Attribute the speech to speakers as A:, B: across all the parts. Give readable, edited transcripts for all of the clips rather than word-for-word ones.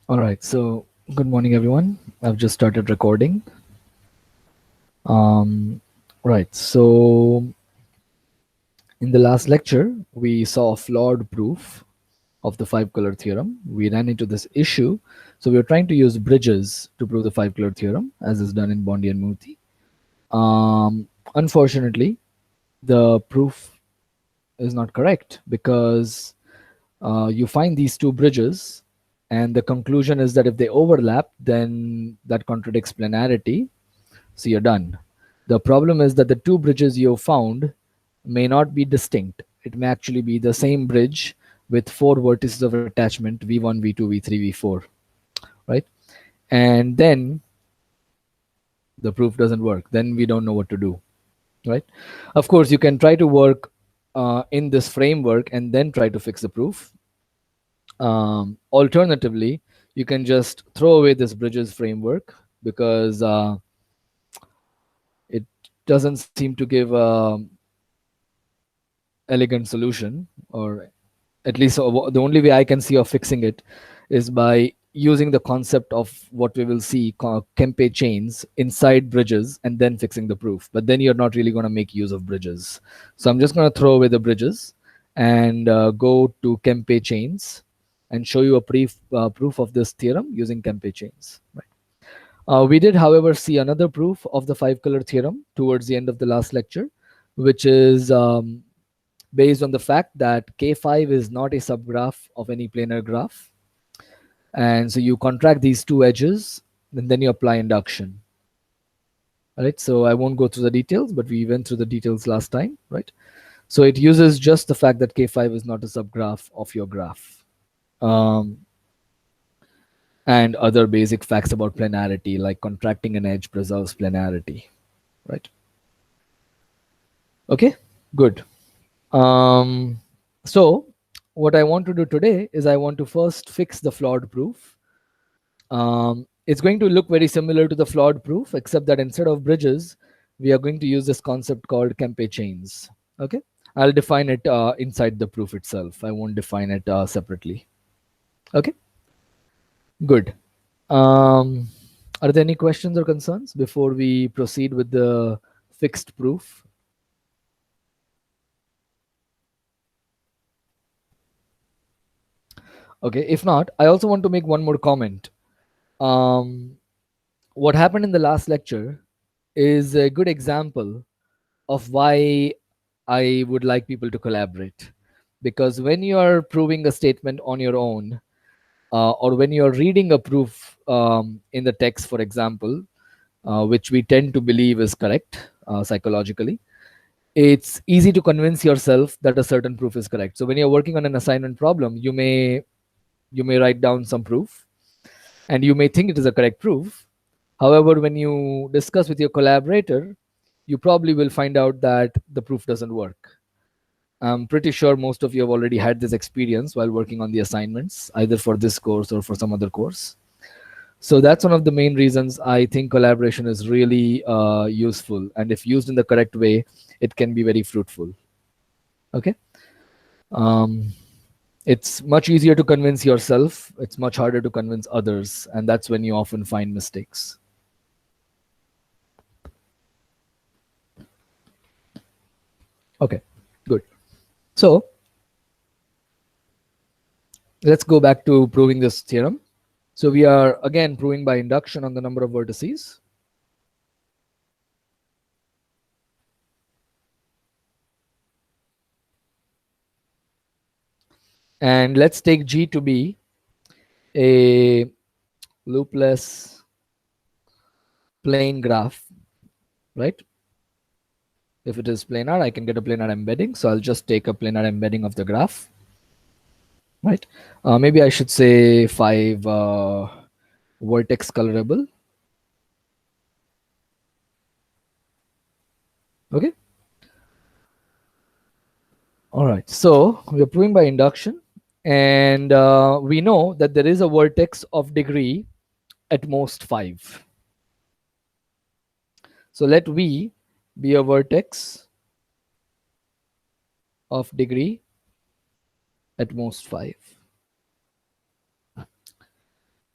A: All right, so good morning, everyone. I've just started recording. Um, right, so in the last lecture, we saw a flawed proof of the five color theorem. We ran into this issue. So we were trying to use bridges to prove the five color theorem, as is done in Bondi and Murthy. Unfortunately, the proof is not correct because you find these two bridges, and the conclusion is that if they overlap, then that contradicts planarity. So you're done. The problem is that the two bridges you found may not be distinct. It may actually be the same bridge with four vertices of attachment v1, v2, v3, v4, right? And then the proof doesn't work. Then we don't know what to do, right? Of course, you can try to work in this framework and then try to fix the proof. Alternatively, you can just throw away this bridges framework because it doesn't seem to give elegant solution, or at least the only way I can see of fixing it is by using the concept of what we will see Kempe chains inside bridges and then fixing the proof. But then you're not really going to make use of bridges. So I'm just going to throw away the bridges and go to Kempe chains and show you a proof of this theorem using Kempe chains. Right. We did, however, see another proof of the five color theorem towards the end of the last lecture, which is based on the fact that K5 is not a subgraph of any planar graph. And so you contract these two edges, and then you apply induction. All right, so I won't go through the details, but we went through the details last time, right? So it uses just the fact that K5 is not a subgraph of your graph. And other basic facts about planarity, like contracting an edge preserves planarity, right? Okay, good. So what I want to do today is I want to first fix the flawed proof. It's going to look very similar to the flawed proof, except that instead of bridges, we are going to use this concept called Kempe chains. Okay, I'll define it inside the proof itself. I won't define it separately. Okay, good. Are there any questions or concerns before we proceed with the fixed proof? Okay, if not, I also want to make one more comment. What happened in the last lecture is a good example of why I would like people to collaborate. Because when you are proving a statement on your own, or when you're reading a proof in the text, for example, which we tend to believe is correct psychologically, it's easy to convince yourself that a certain proof is correct. So when you're working on an assignment problem, you may write down some proof and you may think it is a correct proof. However, when you discuss with your collaborator, you probably will find out that the proof doesn't work. I'm pretty sure most of you have already had this experience while working on the assignments, either for this course or for some other course. So that's one of the main reasons I think collaboration is really useful. And if used in the correct way, it can be very fruitful. Okay. Um, it's much easier to convince yourself. It's much harder to convince others. And that's when you often find mistakes. Okay, good. So let's go back to proving this theorem. So we are again proving by induction on the number of vertices. And let's take G to be a loopless plane graph, right? If it is planar, I can get a planar embedding. So I'll just take a planar embedding of the graph, right? Maybe I should say 5 vertex colorable. Okay. All right. So we're proving by induction. And we know that there is a vertex of degree at most 5. So let V be a vertex of degree at most 5.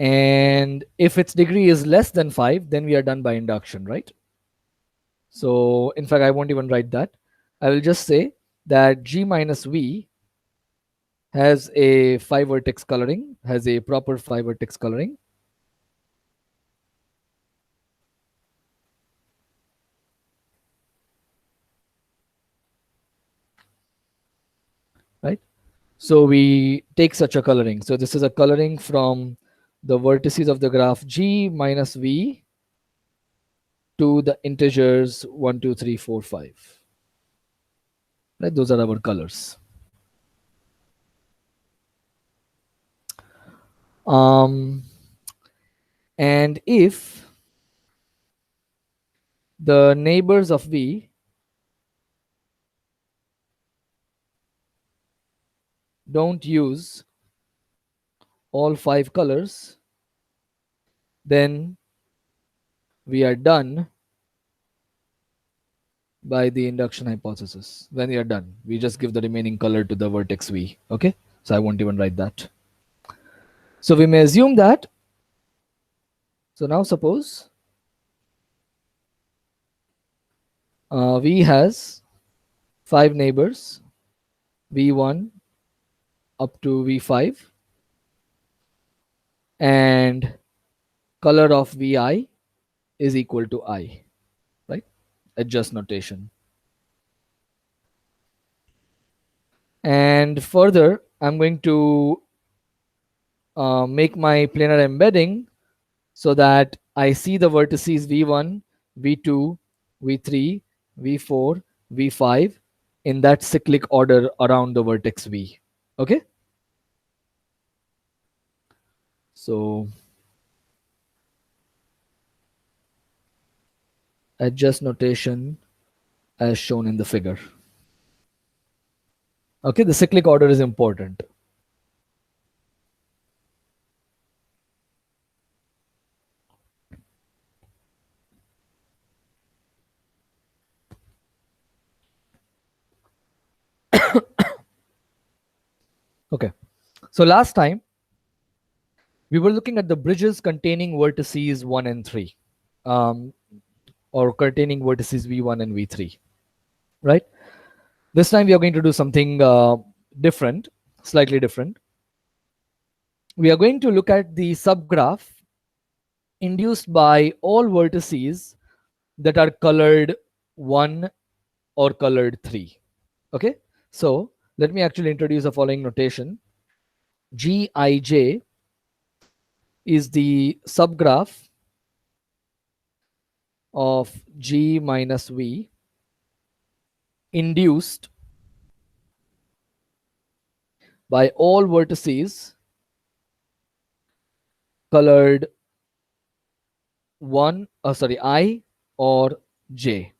A: And if its degree is less than 5, then we are done by induction, right? So in fact, I won't even write that. I will just say that G minus V has a 5 vertex coloring, has a proper 5 vertex coloring. Right? So we take such a coloring. So this is a coloring from the vertices of the graph G minus V to the integers 1, 2, 3, 4, 5. Right? Those are our colors. And if the neighbors of V don't use all 5 colors, then we are done by the induction hypothesis. When we are done, we just give the remaining color to the vertex V. Okay, so I won't even write that. So we may assume that. So now suppose V has 5 neighbors, V1 up to V5, and color of Vi is equal to I, right? Adjust notation. And further, I'm going to make my planar embedding so that I see the vertices V1, V2, V3, V4, V5 in that cyclic order around the vertex V. Okay? So adjust notation as shown in the figure. Okay, the cyclic order is important. Okay, so last time we were looking at the bridges containing vertices 1 and 3, or containing vertices V1 and V3, right? This time we are going to do something different, slightly different. We are going to look at the subgraph induced by all vertices that are colored 1 or colored 3. Okay, so let me actually introduce the following notation. Gij is the subgraph of G minus V induced by all vertices colored I or J.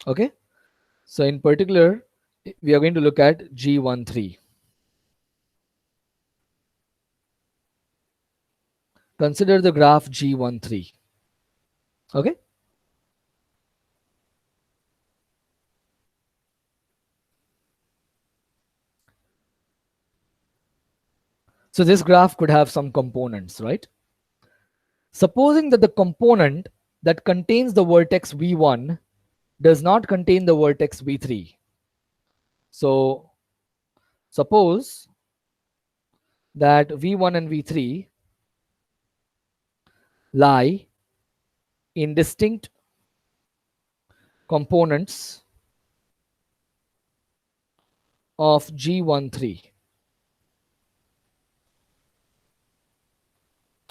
A: Okay, so in particular we are going to look at G13. Consider the graph G13. Okay, so this graph could have some components, right? Supposing that the component that contains the vertex V1 does not contain the vertex V3. So suppose that V1 and V3 lie in distinct components of G13.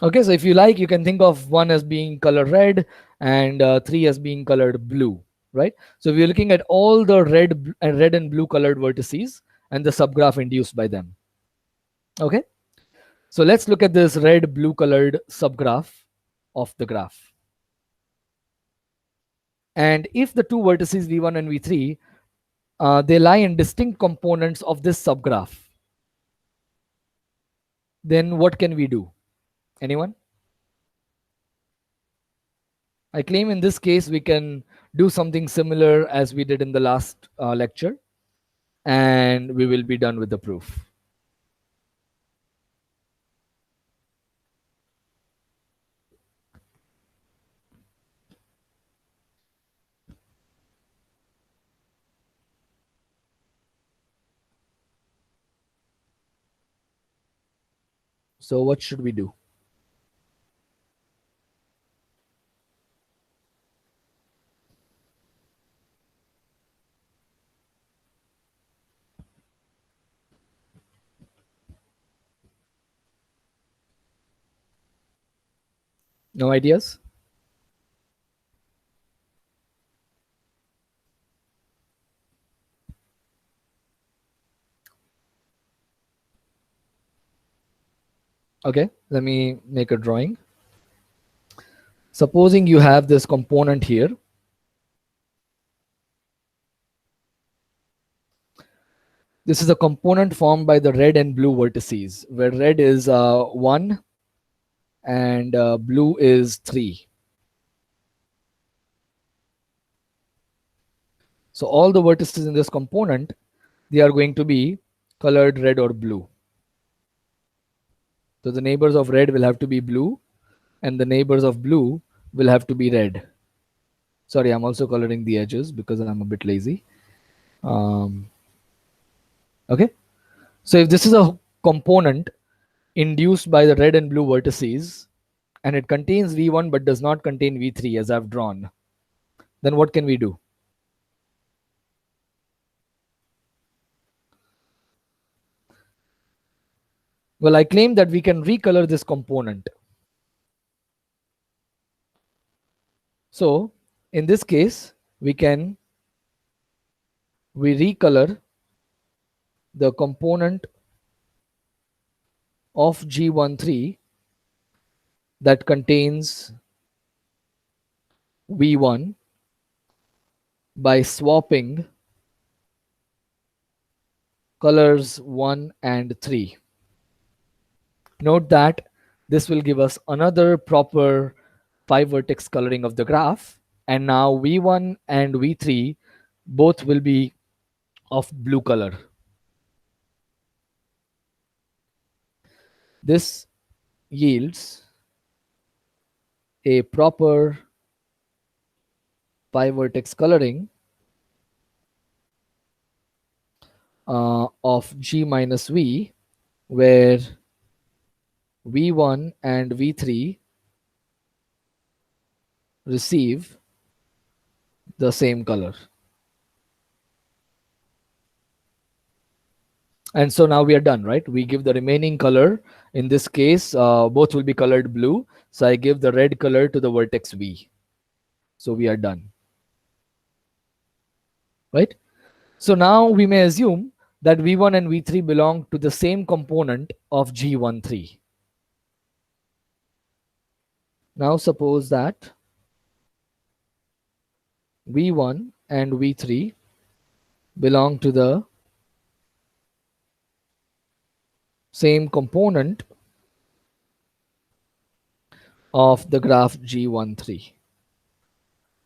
A: Okay, so if you like, you can think of 1 as being colored red and 3 as being colored blue, right? So we're looking at all the red and blue colored vertices and the subgraph induced by them. Okay, so let's look at this red blue colored subgraph of the graph. And if the two vertices V1 and V3 they lie in distinct components of this subgraph, then what can we do? Anyone? I claim in this case we can do something similar as we did in the last lecture, and we will be done with the proof. So what should we do? No ideas? Okay, let me make a drawing. Supposing you have this component here. This is a component formed by the red and blue vertices, where red is 1 and blue is 3. So all the vertices in this component, they are going to be colored red or blue. So the neighbors of red will have to be blue, and the neighbors of blue will have to be red. Sorry, I'm also coloring the edges because I'm a bit lazy. Okay, so if this is a component induced by the red and blue vertices, and it contains V1 but does not contain V3 as I've drawn, then what can we do? Well, I claim that we can recolor this component. So in this case, we recolor the component of G13 that contains V1 by swapping colors 1 and 3. Note that this will give us another proper 5-vertex coloring of the graph, and now V1 and V3 both will be of blue color. This yields a proper 5-vertex coloring of G minus V, where V1 and V3 receive the same color. And so now we are done, right? We give the remaining color. In this case, both will be colored blue. So I give the red color to the vertex V. So we are done, right? So now we may assume that V1 and V3 belong to the same component of G13. Now suppose that V1 and V3 belong to the same component of the graph G13.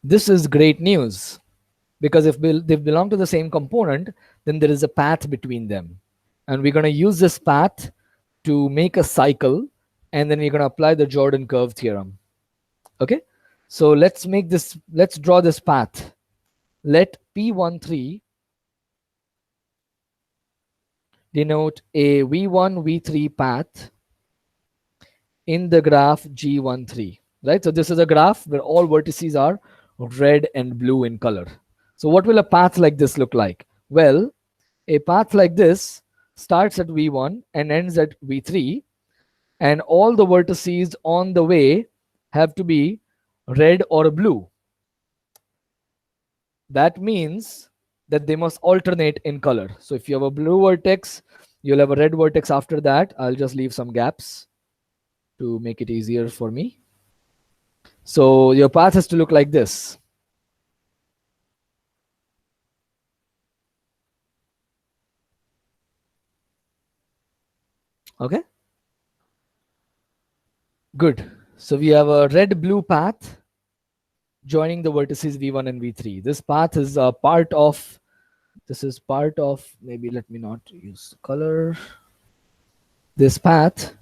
A: This is great news, because if they belong to the same component, then there is a path between them. And we're going to use this path to make a cycle, and then we're going to apply the Jordan curve theorem. Okay, so let's draw this path. Let P13 denote a V1, V3 path in the graph G13, right? So this is a graph where all vertices are red and blue in color. So what will a path like this look like? Well, a path like this starts at V1 and ends at V3, and all the vertices on the way have to be red or blue. That means that they must alternate in color. So if you have a blue vertex, you'll have a red vertex after that. I'll just leave some gaps to make it easier for me. So your path has to look like this. Okay, good. So we have a red-blue path joining the vertices V1 and V3. This path is a part of, maybe let me not use color. This path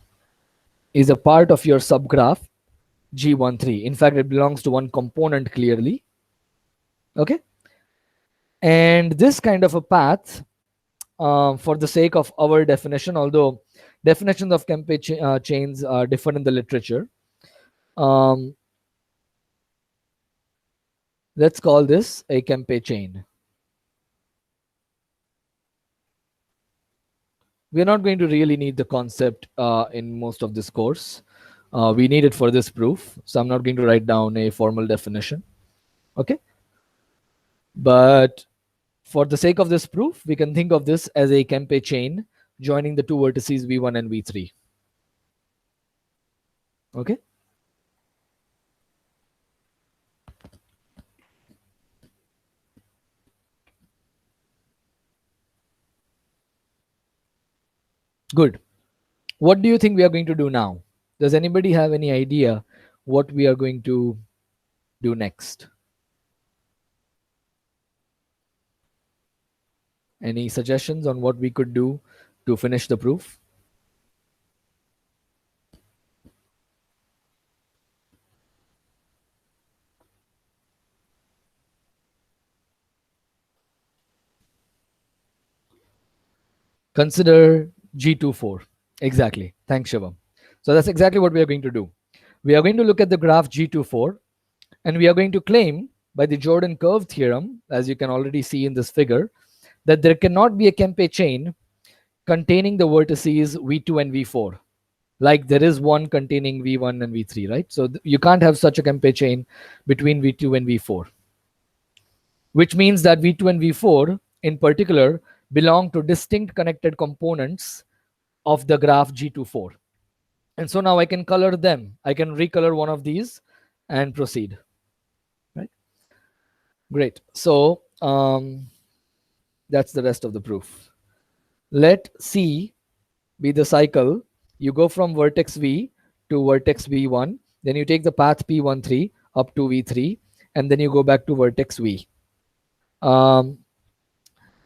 A: is a part of your subgraph G13. In fact, it belongs to one component clearly. Okay, and this kind of a path, for the sake of our definition, although Definitions of Kempe chains are different in the literature. Um, let's call this a Kempe chain. We're not going to really need the concept in most of this course. We need it for this proof, so I'm not going to write down a formal definition. Okay, but for the sake of this proof, we can think of this as a Kempe chain joining the two vertices v1 and v3. Okay. Good. What do you think we are going to do now? Does anybody have any idea what we are going to do next? Any suggestions on what we could do to finish the proof? Consider G24. Exactly. Thanks, Shivam. So that's exactly what we are going to do. We are going to look at the graph G24 and we are going to claim by the Jordan curve theorem, as you can already see in this figure, that there cannot be a Kempe chain containing the vertices v2 and v4. Like there is one containing v1 and v3, right? So you can't have such a Kempe chain between v2 and v4, which means that v2 and v4 in particular belong to distinct connected components of the graph G24. And so now I can color them. I can recolor one of these and proceed. Right? Great. So that's the rest of the proof. Let C be the cycle. You go from vertex V to vertex V1. Then you take the path P13 up to V3. And then you go back to vertex V.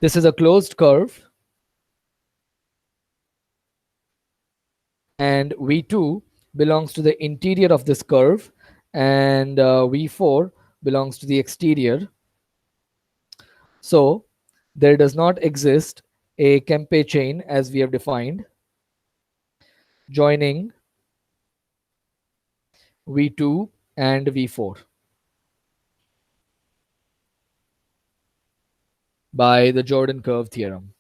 A: This is a closed curve. And V2 belongs to the interior of this curve. And V4 belongs to the exterior. So there does not exist a Kempe chain as we have defined joining V2 and V4 by the Jordan curve theorem.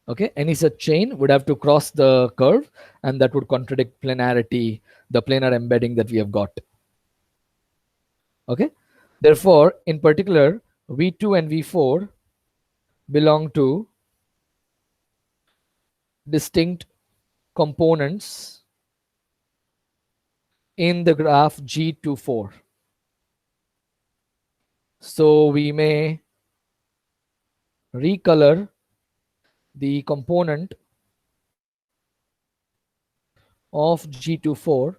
A: Okay, any such chain would have to cross the curve and that would contradict planarity, the planar embedding that we have got. Okay, therefore, in particular, V2 and V4 belong to distinct components in the graph G24. So we may recolor the component of G24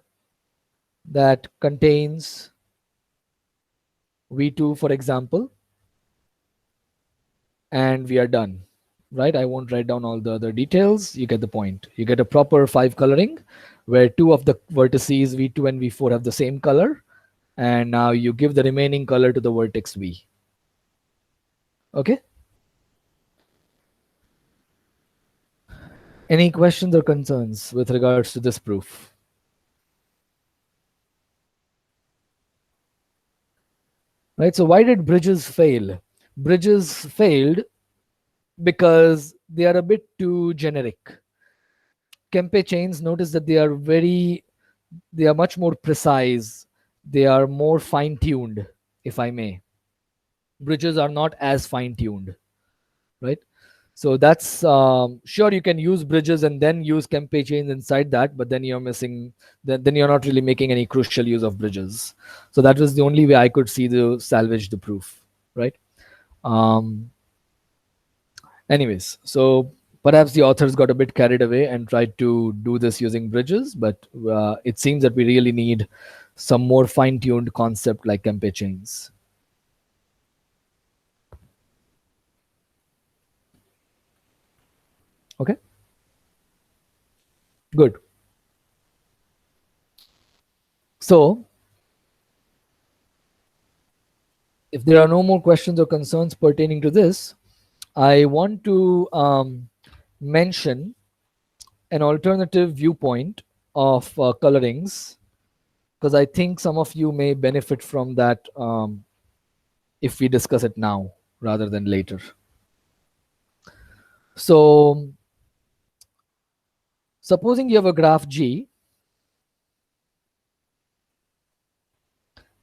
A: that contains V2, for example, and we are done. Right? I won't write down all the other details. You get the point. You get a proper 5 coloring where 2 of the vertices V2 and V4 have the same color. And now you give the remaining color to the vertex V. Okay? Any questions or concerns with regards to this proof? Right? So why did bridges fail? Bridges failed because they are a bit too generic. Kempe chains, notice that they are much more precise. They are more fine-tuned, if I may. Bridges are not as fine-tuned, right? So that's sure you can use bridges and then use Kempe chains inside that, but then you're missing. Then you're not really making any crucial use of bridges. So that was the only way I could see to salvage the proof, right? Anyways, so perhaps the authors got a bit carried away and tried to do this using bridges, but it seems that we really need some more fine-tuned concept like Kempe chains. Okay, good. So if there are no more questions or concerns pertaining to this, I want to mention an alternative viewpoint of colorings, because I think some of you may benefit from that if we discuss it now rather than later. So, supposing you have a graph G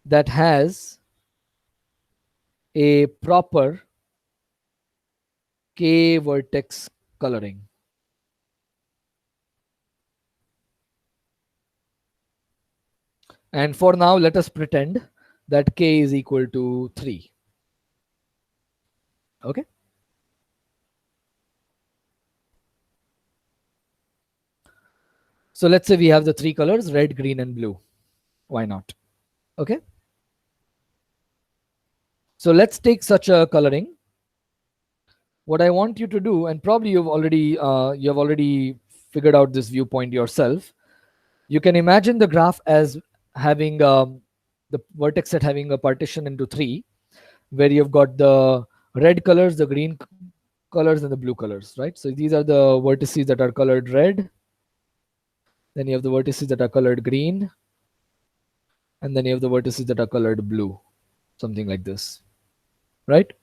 A: that has a proper K vertex coloring. And for now, let us pretend that K is equal to 3. Okay. So let's say we have the three colors, red, green, and blue. Why not? Okay. So let's take such a coloring. What I want you to do, and probably you have already figured out this viewpoint yourself. You can imagine the graph as having the vertex set having a partition into three, where you've got the red colors, the green colors, and the blue colors, right? So these are the vertices that are colored red. Then you have the vertices that are colored green, and then you have the vertices that are colored blue, something like this, right?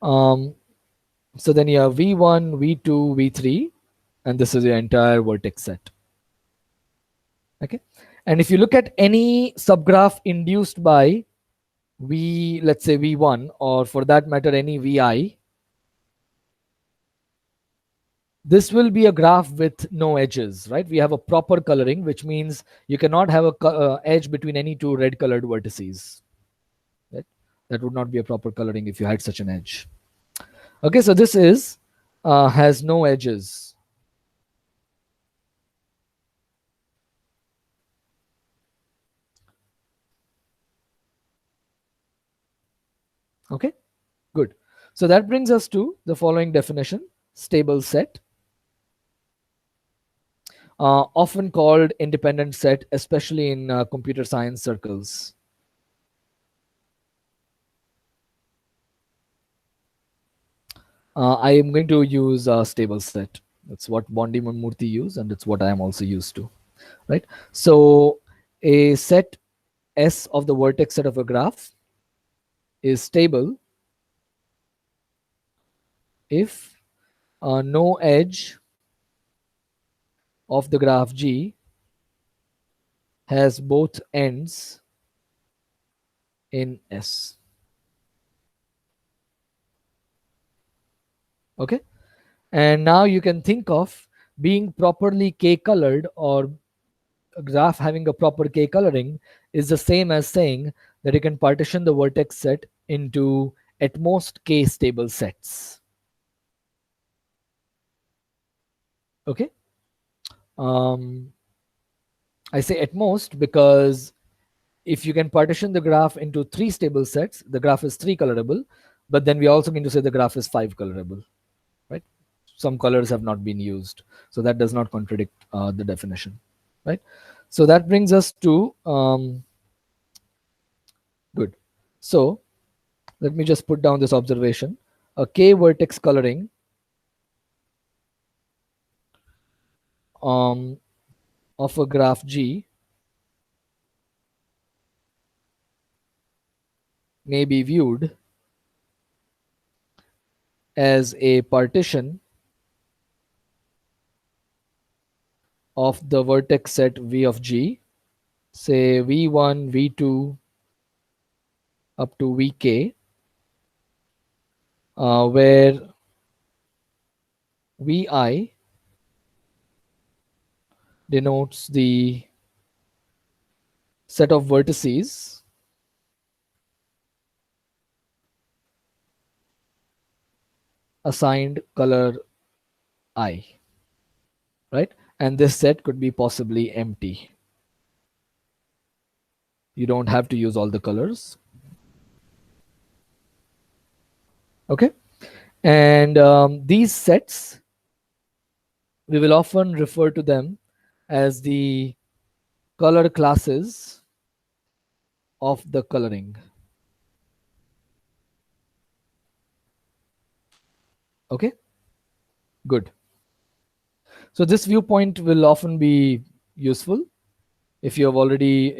A: Um, so then you have V1, V2, V3, and this is your entire vertex set. Okay, and if you look at any subgraph induced by let's say V1, or for that matter any Vi, this will be a graph with no edges, right? We have a proper coloring, which means you cannot have a edge between any two red colored vertices, right? That would not be a proper coloring if you had such an edge. Okay, so this is has no edges. Okay, good. So that brings us to the following definition: stable set, often called independent set, especially in computer science circles. I am going to use a stable set. That's what Bondi Murthy used, and it's what I am also used to, right? So a set S of the vertex set of a graph is stable if no edge of the graph G has both ends in S. Okay, and now you can think of being properly K colored, or a graph having a proper K coloring is the same as saying that you can partition the vertex set into at most K stable sets. Okay. I say at most because if you can partition the graph into three stable sets, the graph is three colorable, but then we also going to say the graph is five colorable, right? Some colors have not been used, so that does not contradict the definition, right? So that brings us to good. So let me just put down this observation: a K vertex coloring of a graph G may be viewed as a partition of the vertex set V of G, say V1, V2 up to Vk, where Vi denotes the set of vertices assigned color I, right? And this set could be possibly empty. You don't have to use all the colors. Okay, and these sets, we will often refer to them as the color classes of the coloring. Okay, Good. So this viewpoint will often be useful if you're already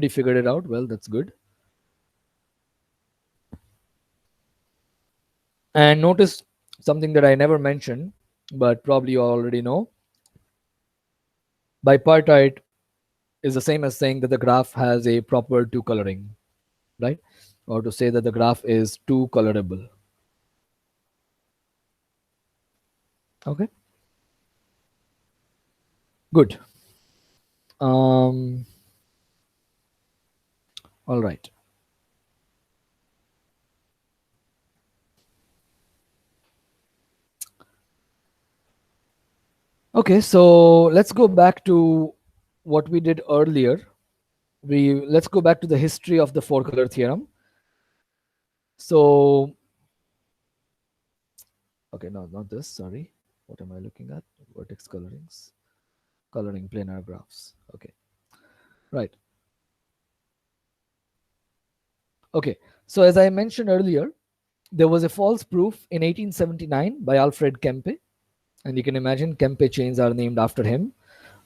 A: figured it out. Well, that's good. And notice something that I never mentioned, but probably you already know. Bipartite is the same as saying that the graph has a proper two coloring, right? Or to say that the graph is two colorable. Okay. Good. All right. Okay, so let's go back to what we did earlier. Let's go back to the history of the four color theorem. So, okay, no, not this. Sorry. What am I looking at? Vertex colorings, coloring planar graphs. Okay, right. Okay, so as I mentioned earlier, there was a false proof in 1879 by Alfred Kempe, and you can imagine Kempe chains are named after him,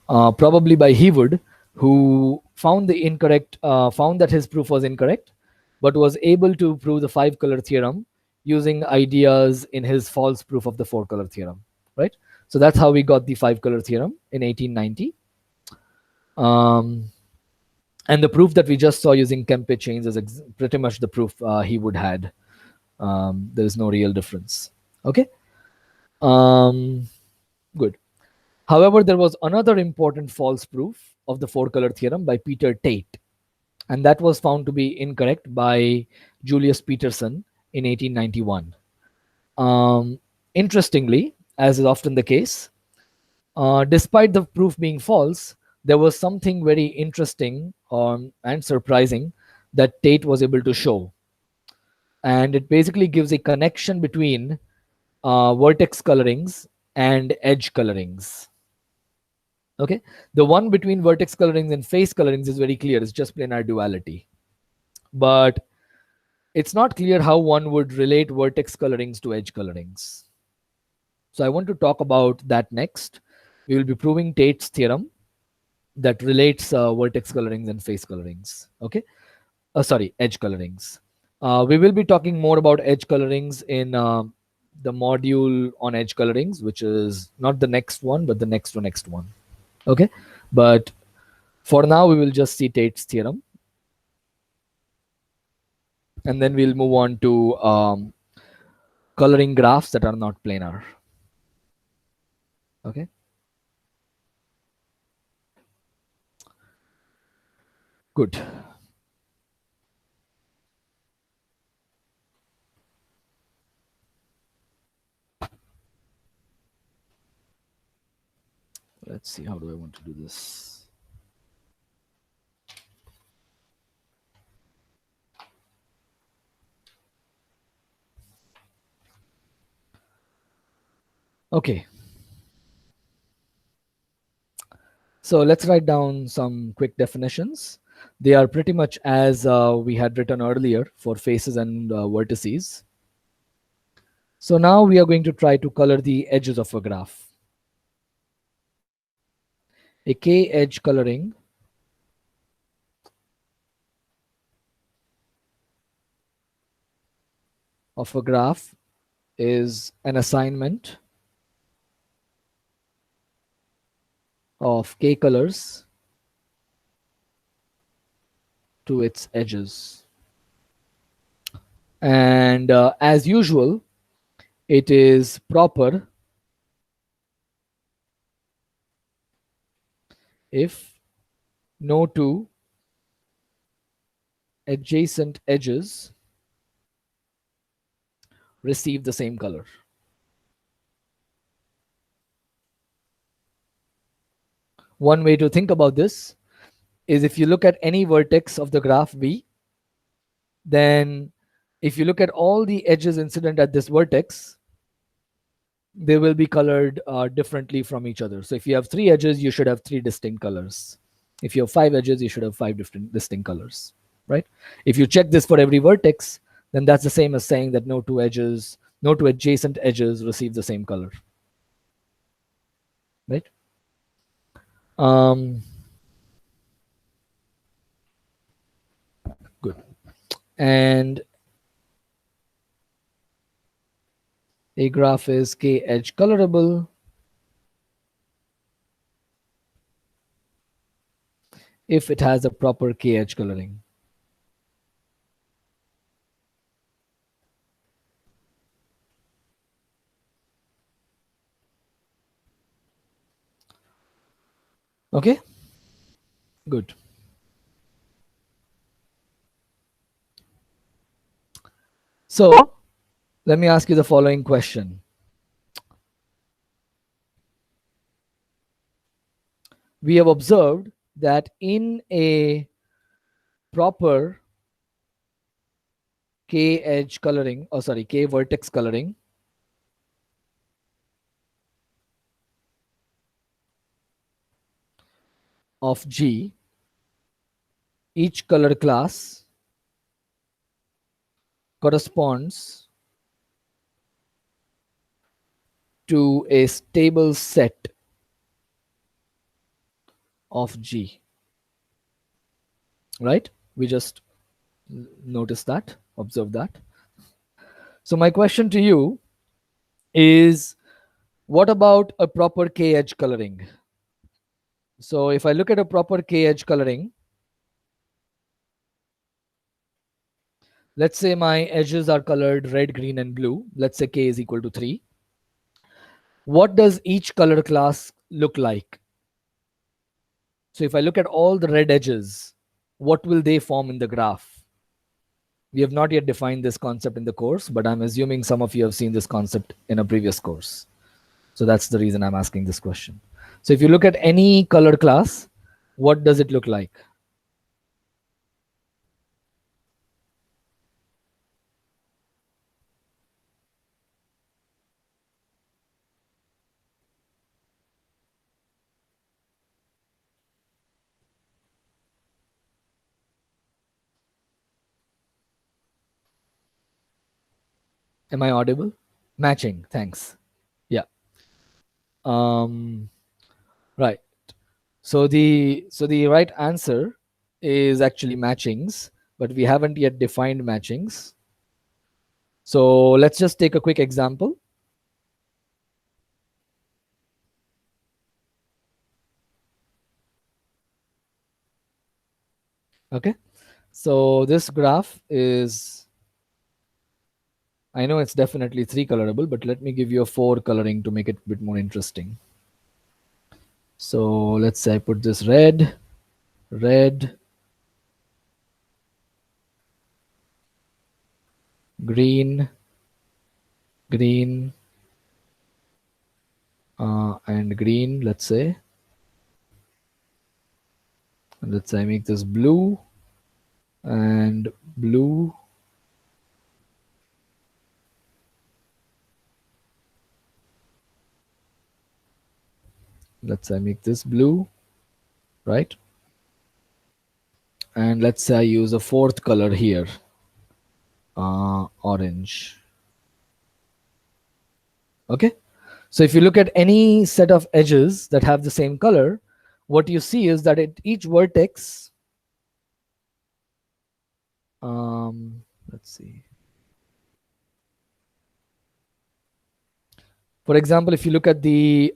A: probably by Heawood, who found that his proof was incorrect, but was able to prove the five color theorem using ideas in his false proof of the four color theorem, right? So that's how we got the five color theorem in 1890. And the proof that we just saw using Kempe chains is pretty much the proof Heawood had. There is no real difference. Okay. Good. However, there was another important false proof of the four color theorem by Peter Tate, and that was found to be incorrect by Julius Peterson in 1891. Interestingly, as is often the case, despite the proof being false, there was something very interesting and surprising that Tate was able to show. And it basically gives a connection between vertex colorings and edge colorings. Okay, the one between vertex colorings and face colorings is very clear. It's just planar duality. But it's not clear how one would relate vertex colorings to edge colorings. So I want to talk about that next. We will be proving Tate's theorem that relates vertex colorings and face colorings. Okay, sorry, edge colorings. We will be talking more about edge colorings in the module on edge colorings, which is not the next one, but the next one. Okay, but for now, we will just see Tate's theorem. And then we'll move on to coloring graphs that are not planar. Okay. Good. Let's see, how do I want to do this? Okay. So let's write down some quick definitions. They are pretty much as we had written earlier for faces and vertices. So now we are going to try to color the edges of a graph. A K-edge coloring of a graph is an assignment of K colors to its edges. And as usual, it is proper if no two adjacent edges receive the same color. One way to think about this is if you look at any vertex of the graph V, then if you look at all the edges incident at this vertex, they will be colored differently from each other. So if you have three edges, you should have three distinct colors. If you have five edges, you should have five different distinct colors, right? If you check this for every vertex, then that's the same as saying that no two adjacent edges receive the same color. right? Um, Good. And a graph is k-edge colorable if it has a proper k-edge coloring. Okay, good. So let me ask you the following question. We have observed that in a proper k edge coloring, or sorry, k vertex coloring, of G, each color class corresponds to a stable set of G, right? We just noticed that, observe that. So my question to you is, what about a proper K edge coloring? So if I look at a proper K edge coloring, let's say my edges are colored red, green, and blue. Let's say K is equal to 3. What does each color class look like? So if I look at all the red edges, what will they form in the graph? We have not yet defined this concept in the course, but I'm assuming some of you have seen this concept in a previous course. So that's the reason I'm asking this question. So if you look at any color class, what does it look like? Am I audible? Matching. Thanks. Yeah. Um, right. So the right answer is actually matchings, but we haven't yet defined matchings. So let's just take a quick example. Okay. So this graph is, I know it's definitely 3 colorable, but let me give you a 4 coloring to make it a bit more interesting. So let's say I put this red, red, green, green, and green, let's say. And let's say I make this blue and blue. Let's say I make this blue, right? And let's say I use a 4th color here, orange. Okay. So if you look at any set of edges that have the same color, what you see is that at each vertex, let's see. For example, if you look at the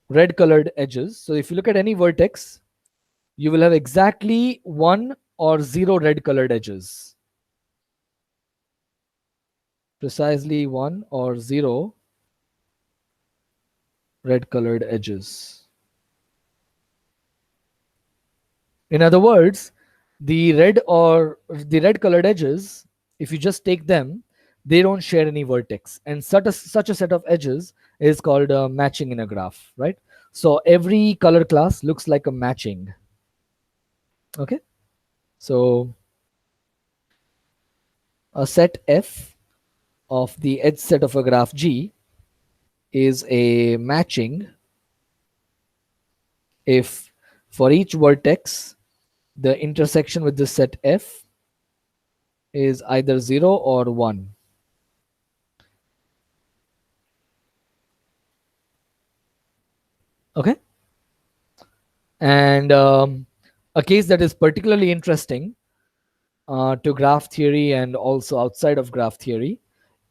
A: red colored edges, so if you look at any vertex, you will have exactly 1 or 0 red colored edges. Precisely 1 or 0 red colored edges. In other words, the red colored edges, if you just take them, they don't share any vertex. And such a set of edges is called matching in a graph, right? So every color class looks like a matching. Okay. So a set F of the edge set of a graph G is a matching if for each vertex the intersection with the set F is either 0 or 1. Okay. And a case that is particularly interesting to graph theory and also outside of graph theory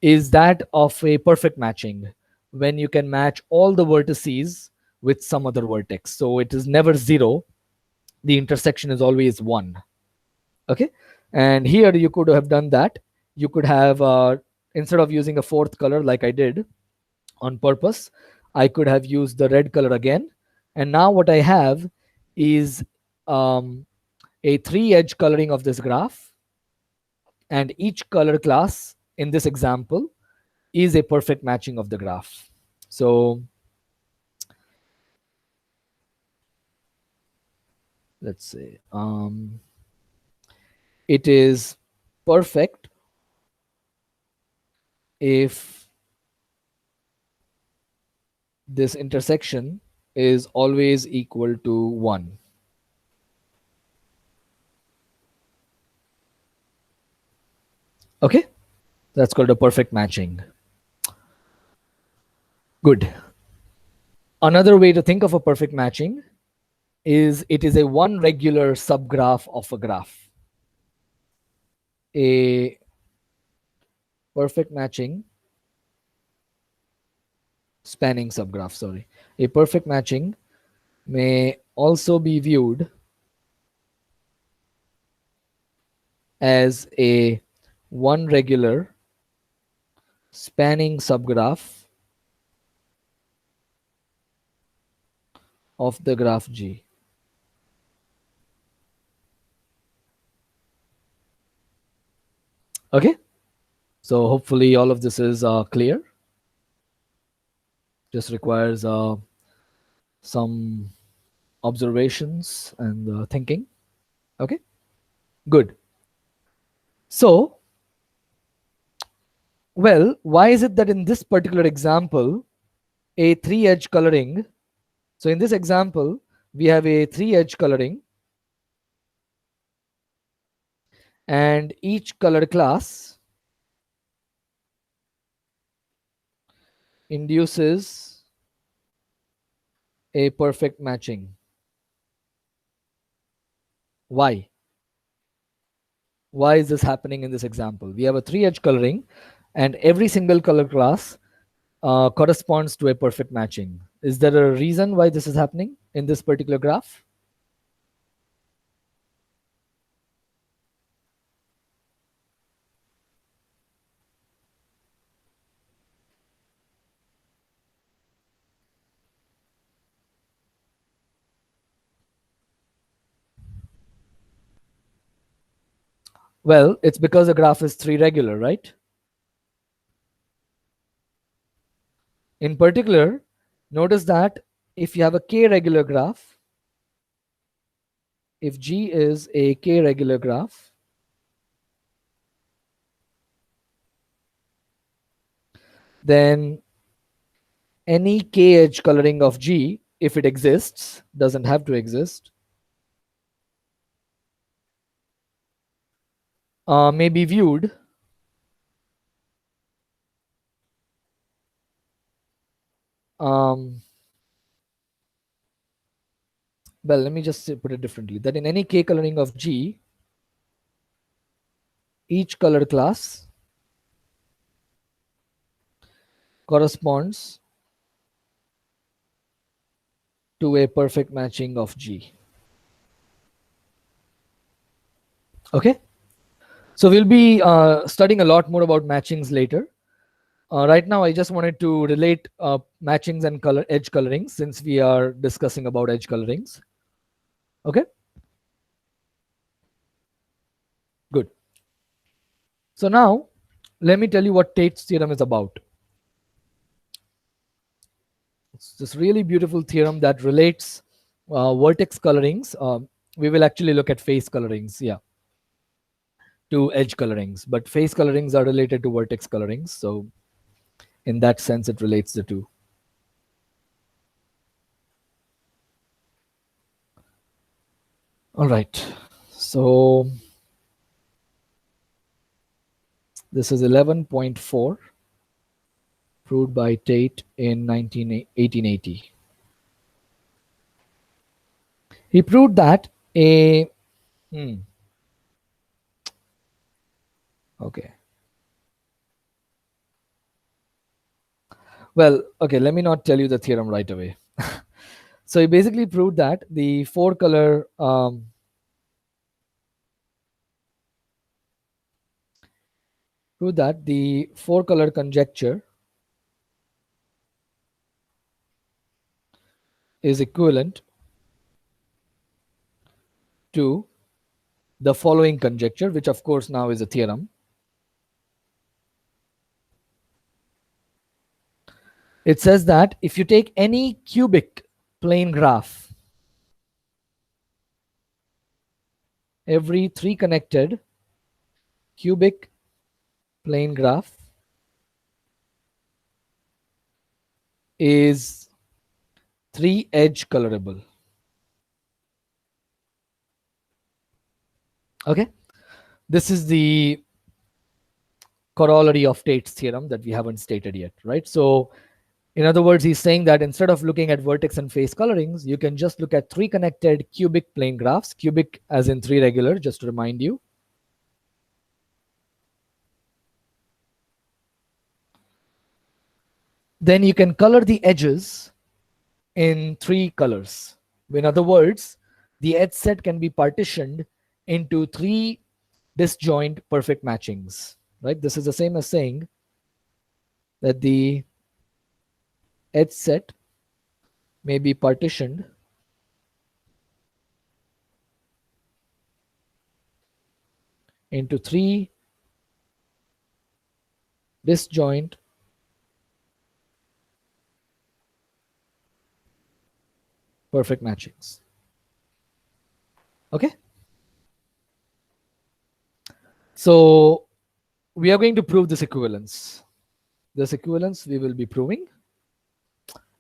A: is that of a perfect matching, when you can match all the vertices with some other vertex. So it is never zero, the intersection is always one. Okay. And here you could have done that. You could have, instead of using a fourth color like I did on purpose, I could have used the red color again. And now what I have is a 3-edge coloring of this graph, and each color class in this example is a perfect matching of the graph. So let's say it is perfect if this intersection is always equal to 1. Okay, that's called a perfect matching. Good. Another way to think of a perfect matching is it is a one regular subgraph of a graph. A perfect matching spanning subgraph, sorry. A perfect matching may also be viewed as a one regular spanning subgraph of the graph G. Okay, so hopefully all of this is clear. Just requires some observations and thinking. Okay, good. So, well, why is it that in this particular example, a 3-edge coloring, so in this example, we have a 3-edge coloring, and each color class induces a perfect matching. Why? Why is this happening in this example? We have a 3-edge coloring, and every single color class corresponds to a perfect matching. Is there a reason why this is happening in this particular graph? Well, it's because the graph is 3 regular, right? In particular, notice that if you have a k regular graph, if G is a k regular graph, then any k edge coloring of G, if it exists, doesn't have to exist, may be viewed well, let me just put it differently, that in any k coloring of G, each color class corresponds to a perfect matching of G. Okay, so we'll be studying a lot more about matchings later. Right now, I just wanted to relate matchings and edge colorings, since we are discussing about edge colorings. Okay, good. So now, let me tell you what Tate's theorem is about. It's this really beautiful theorem that relates vertex colorings. We will actually look at face colorings, yeah, to edge colorings, but face colorings are related to vertex colorings. So in that sense, it relates the two. All right. So this is 11.4, proved by Tate in 1880. He proved that a hmm, okay. Well, okay, let me not tell you the theorem right away. So he basically proved that the four color conjecture is equivalent to the following conjecture, which of course now is a theorem. It says that if you take any cubic plane graph, every three connected cubic plane graph is three edge colorable. Okay, this is the corollary of Tate's theorem that we haven't stated yet, right? So in other words, he's saying that instead of looking at vertex and face colorings, you can just look at three connected cubic plane graphs, cubic as in three regular, just to remind you. Then you can color the edges in three colors. In other words, the edge set can be partitioned into three disjoint perfect matchings, right? This is the same as saying that the edge set may be partitioned into three disjoint perfect matchings. Okay, so we are going to prove this equivalence. This equivalence we will be proving,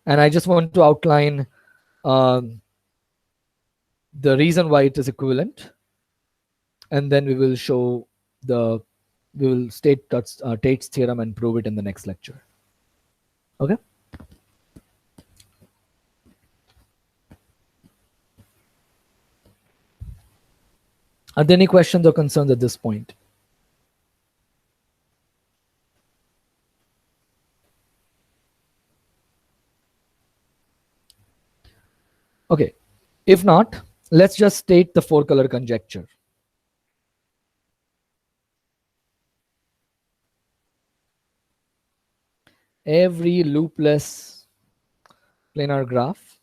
A: and I just want to outline the reason why it is equivalent, and then we will show we will state Tate's theorem and prove it in the next lecture. Okay. Are there any questions or concerns at this point? Okay. If not, let's just state the four color conjecture. Every loopless planar graph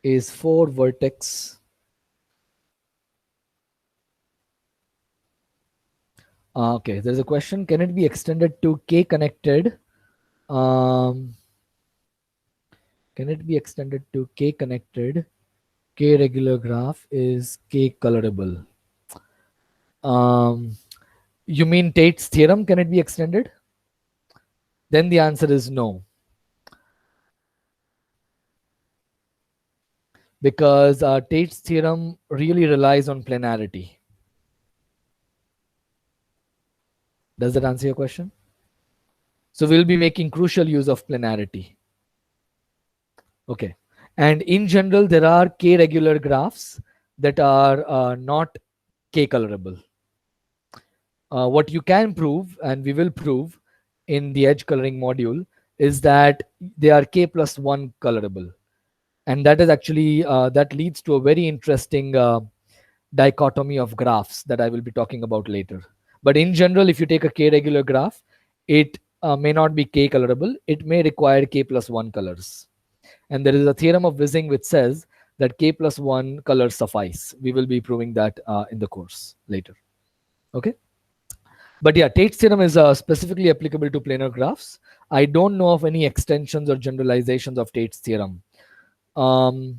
A: is four vertex okay, there's a question. Can it be extended to k connected? Can it be extended to k connected? K regular graph is k colorable. You mean Tate's theorem? Can it be extended? Then the answer is no. Because Tate's theorem really relies on planarity. Does that answer your question? So we'll be making crucial use of planarity. Okay. And in general, there are k regular graphs that are not k colorable. What you can prove, and we will prove in the edge coloring module, is that they are k plus 1 colorable. And that is actually, that leads to a very interesting dichotomy of graphs that I will be talking about later. But in general, if you take a k regular graph, it may not be k colorable. It may require k plus 1 colors. And there is a theorem of Wissing which says that k plus 1 colors suffice. We will be proving that in the course later. Okay. But yeah, Tate's theorem is specifically applicable to planar graphs. I don't know of any extensions or generalizations of Tate's theorem. What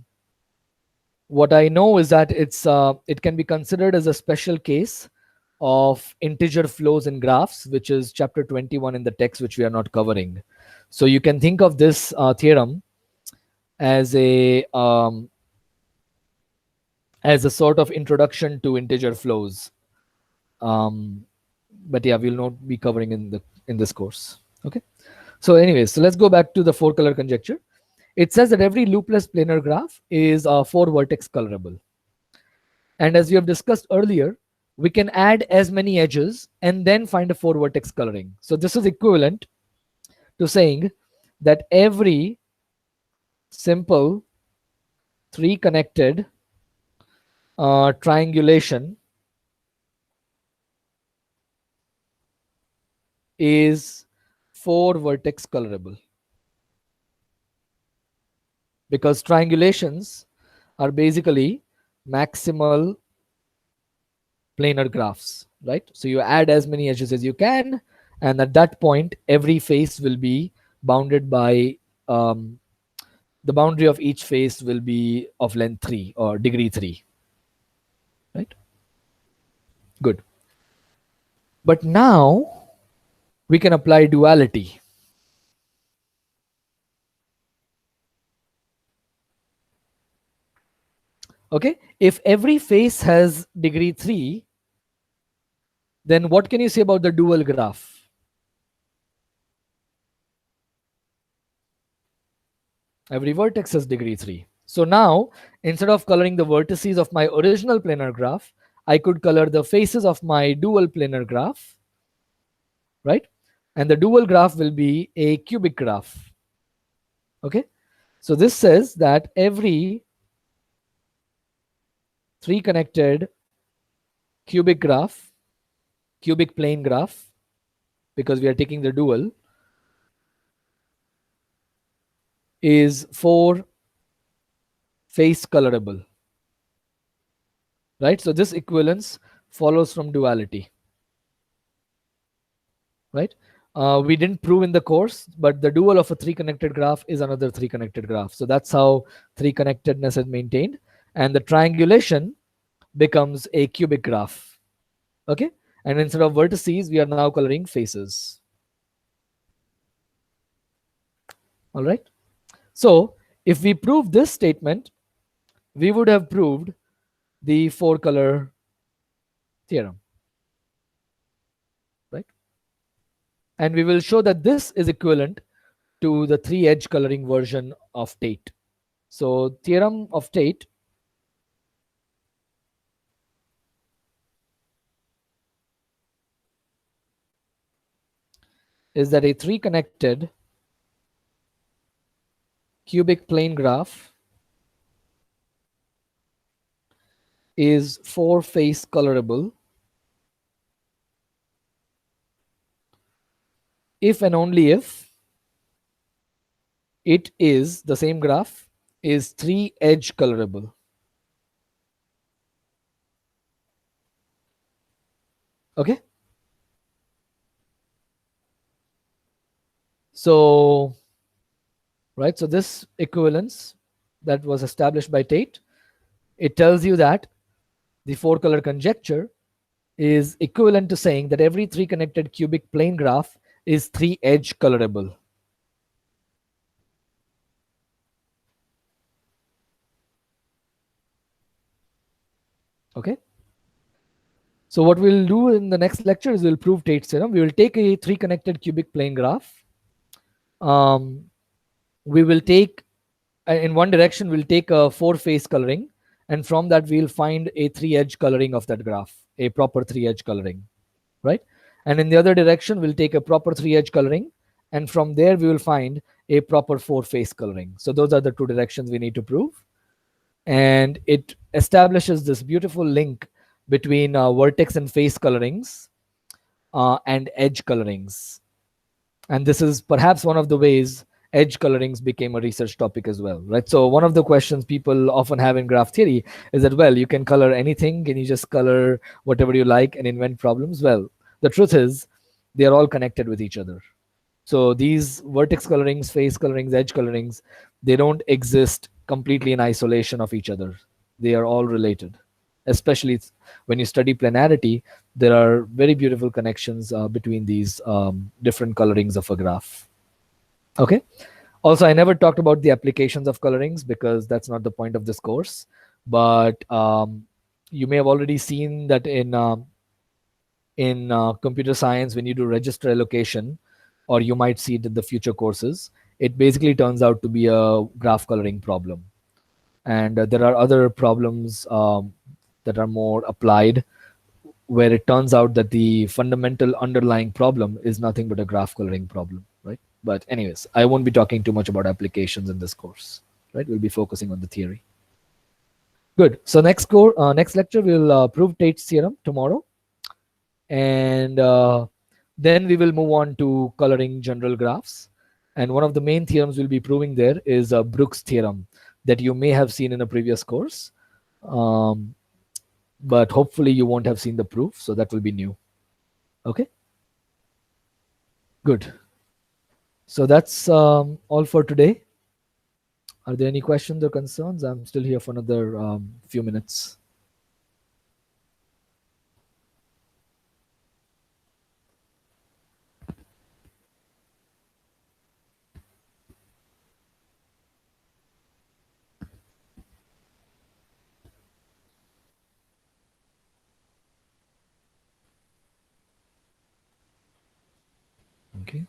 A: I know is that it can be considered as a special case of integer flows in graphs, which is chapter 21 in the text, which we are not covering. So you can think of this theorem as a sort of introduction to integer flows. But yeah, we'll not be covering in this course. Okay. So anyways, so let's go back to the four color conjecture. It says that every loopless planar graph is 4-vertex colorable. And as we have discussed earlier, we can add as many edges and then find a 4-vertex coloring. So this is equivalent to saying that every simple 3-connected triangulation is 4-vertex colorable, because triangulations are basically maximal planar graphs, right? So you add as many edges as you can, and at that point, every face will be bounded by the boundary of each face will be of length 3 or degree 3, right? Good. But now we can apply duality. Okay, if every face has degree 3, then what can you say about the dual graph? Every vertex has degree 3. So now, instead of coloring the vertices of my original planar graph, I could color the faces of my dual planar graph, right? And the dual graph will be a cubic graph. Okay, so this says that every 3-connected cubic graph, cubic plane graph, because we are taking the dual, is 4 face colorable, right? So this equivalence follows from duality, right? We didn't prove in the course, but the dual of a 3-connected graph is another 3-connected graph. So that's how 3-connectedness is maintained, and the triangulation becomes a cubic graph. Okay, and instead of vertices, we are now coloring faces. All right. So if we prove this statement, we would have proved the 4-color theorem, right? And we will show that this is equivalent to the 3-edge coloring version of Tate. So theorem of Tate is that a 3-connected cubic plane graph is 4-face colorable if and only if it is, the same graph is 3-edge colorable. Okay, so right, so this equivalence that was established by Tate, it tells you that the 4-color conjecture is equivalent to saying that every 3-connected cubic plane graph is 3-edge colorable. Okay, so what we'll do in the next lecture is we'll prove Tate's theorem. We will take a 3-connected cubic plane graph. We will take, in one direction, we'll take a 4-face coloring, and from that we'll find a 3-edge coloring of that graph, a proper 3-edge coloring, right? And in the other direction, we'll take a proper 3-edge coloring, and from there we will find a proper 4-face coloring. So those are the 2 directions we need to prove, and it establishes this beautiful link between vertex and face colorings and edge colorings. And this is perhaps one of the ways edge colorings became a research topic as well, right? So one of the questions people often have in graph theory is that, well, you can color anything, can you just color whatever you like and invent problems? Well, the truth is they are all connected with each other. So these vertex colorings, face colorings, edge colorings, they don't exist completely in isolation of each other. They are all related. Especially when you study planarity, there are very beautiful connections between these different colorings of a graph. Okay. Also, I never talked about the applications of colorings because that's not the point of this course. But you may have already seen that in computer science, when you do register allocation, or you might see it in the future courses, it basically turns out to be a graph coloring problem. And there are other problems that are more applied, where it turns out that the fundamental underlying problem is nothing but a graph coloring problem, right? But anyways, I won't be talking too much about applications in this course, right? We'll be focusing on the theory. Good. So next lecture we'll prove Tate's theorem tomorrow, and then we will move on to coloring general graphs. And one of the main theorems we'll be proving there is Brooks theorem that you may have seen in a previous course, but hopefully you won't have seen the proof, so that will be new. Okay. Good. So that's all for today. Are there any questions or concerns? I'm still here for another few minutes. Okay.